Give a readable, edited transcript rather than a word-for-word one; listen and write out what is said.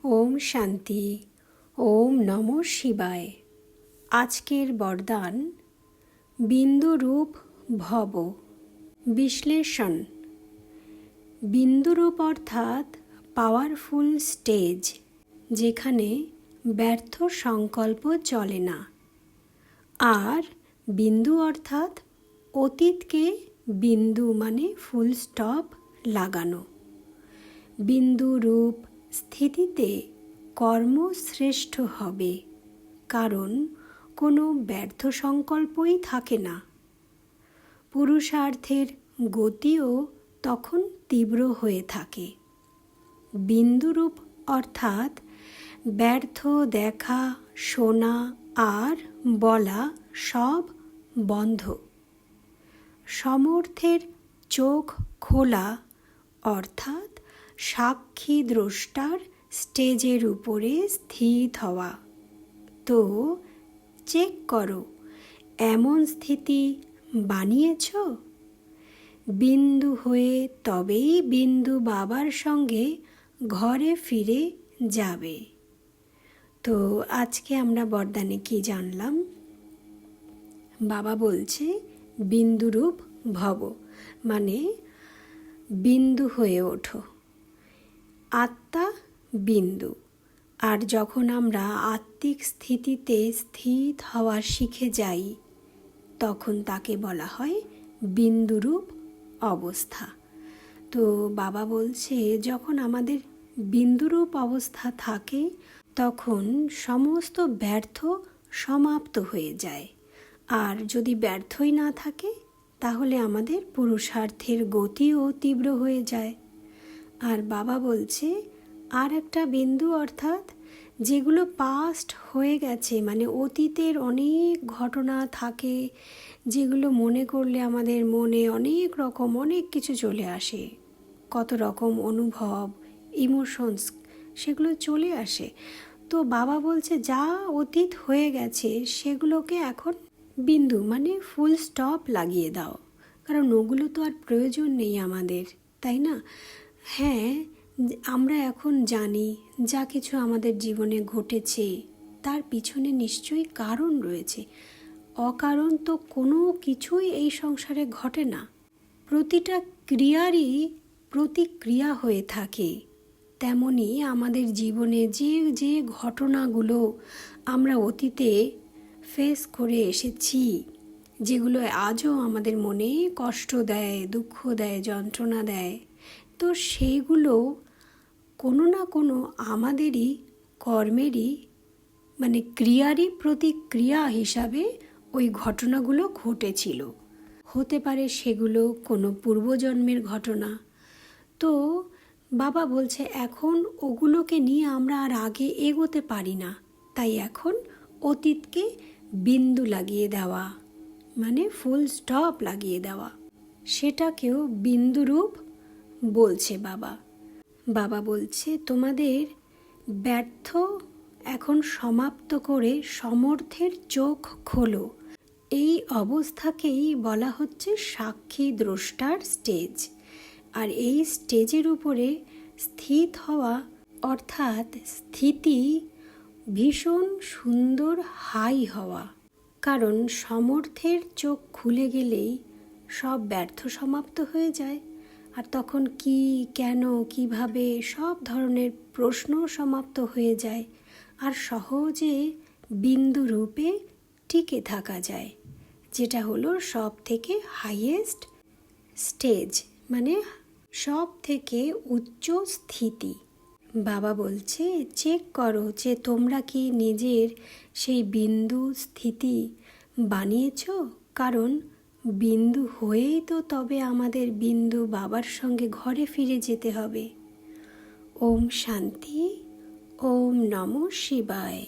ওম শান্তি। ওম নমঃ শিবায়। আজকের বরদান বিন্দুরূপ ভব। বিশ্লেষণ। বিন্দুরূপ অর্থাৎ পাওয়ারফুল স্টেজ, যেখানে ব্যর্থ সংকল্প চলে না। আর বিন্দু অর্থাৎ অতীতকে বিন্দু মানে ফুল স্টপ লাগানো। বিন্দুরূপ স্থিতিতে কর্ম শ্রেষ্ঠ হবে, কারণ কোনো ব্যর্থ সংকল্পই থাকে না। পুরুষার্থের গতিও তখন তীব্র হয়ে থাকে। বিন্দুরূপ অর্থাৎ ব্যর্থ দেখা, শোনা আর বলা সব বন্ধ। সমর্থের চোখ খোলা অর্থাৎ সাক্ষী দ্রষ্টার স্টেজের উপরে স্থিত হওয়া। তো চেক করো, এমন স্থিতি বানিয়েছ? বিন্দু হয়ে তবেই বিন্দু বাবার সঙ্গে ঘরে ফিরে যাবে। তো আজকে আমরা বরদানে কি জানলাম? বাবা বলছে বিন্দুরূপ ভব, মানে বিন্দু হয়ে ওঠো। আত্মা বিন্দু, আর যখন আমরা আত্মিক স্থিতিতে স্থিত হওয়া শিখে যাই, তখন তাকে বলা হয় বিন্দুরূপ অবস্থা। তো বাবা বলছে যখন আমাদের বিন্দুরূপ অবস্থা থাকে, তখন সমস্ত ব্যর্থ সমাপ্ত হয়ে যায়। আর যদি ব্যর্থই না থাকে, তাহলে আমাদের পুরুষার্থের গতিও তীব্র হয়ে যায়। আর বাবা বলছে আর একটা বিন্দু অর্থাৎ যেগুলো পাস্ট হয়ে গেছে, মানে অতীতের অনেক ঘটনা থাকে, যেগুলো মনে করলে আমাদের মনে অনেক কিছু চলে আসে, কত রকম অনুভব, ইমোশনস, সেগুলো চলে আসে। তো বাবা বলছে যা অতীত হয়ে গেছে সেগুলোকে এখন বিন্দু মানে ফুল স্টপ লাগিয়ে দাও, কারণ ওগুলো তো আর প্রয়োজন নেই আমাদের, তাই না? হ্যাঁ, আমরা এখন জানি যা কিছু আমাদের জীবনে ঘটেছে তার পিছনে নিশ্চয়ই কারণ রয়েছে। অকারণ তো কোনো কিছুই এই সংসারে ঘটে না। প্রতিটা ক্রিয়ারই প্রতিক্রিয়া হয়ে থাকে। তেমনি আমাদের জীবনে যে যে ঘটনাগুলো আমরা অতীতে ফেস করে এসেছি, যেগুলো আজও আমাদের মনে কষ্ট দেয়, দুঃখ দেয়, যন্ত্রণা দেয়, তো সেইগুলো কোনো না কোনো আমাদেরই কর্মেরই মানে ক্রিয়ারই প্রতিক্রিয়া হিসাবে ওই ঘটনাগুলো ঘটেছিল। হতে পারে সেগুলো কোনো পূর্বজন্মের ঘটনা। তো বাবা বলছে এখন ওগুলোকে নিয়ে আমরা আর আগে এগোতে পারি না, তাই এখন অতীতকে বিন্দু লাগিয়ে দেওয়া মানে ফুল স্টপ লাগিয়ে দেওয়া, সেটাকেও বিন্দুরূপ বলছে বাবা। বাবা বলছে তোমাদের ব্যর্থ এখন সমাপ্ত করে সমর্থের চোখ খোলো। এই অবস্থাকেই বলা হচ্ছে সাক্ষী দ্রষ্টার স্টেজ। আর এই স্টেজের উপরে স্থিত হওয়া অর্থাৎ স্থিতি ভীষণ সুন্দর হাই হওয়া, কারণ সমর্থের চোখ খুলে গেলেই সব ব্যর্থ সমাপ্ত হয়ে যায়। আর তখন কি, কেন, কিভাবে সব ধরনের প্রশ্ন সমাপ্ত হয়ে যায়, আর সহজে বিন্দু রূপে টিকে থাকা যায়, যেটা হলো সব থেকে হাইয়েস্ট স্টেজ, মানে সব থেকে উচ্চ স্থিতি। বাবা বলছে চেক করো যে তোমরা কি নিজের সেই বিন্দু স্থিতি বানিয়েছ, কারণ বিন্দু হয়েই তো তবে আমাদের বিন্দু বাবার সঙ্গে ঘরে ফিরে যেতে হবে। ওম শান্তি। ওম নমঃ শিবায়।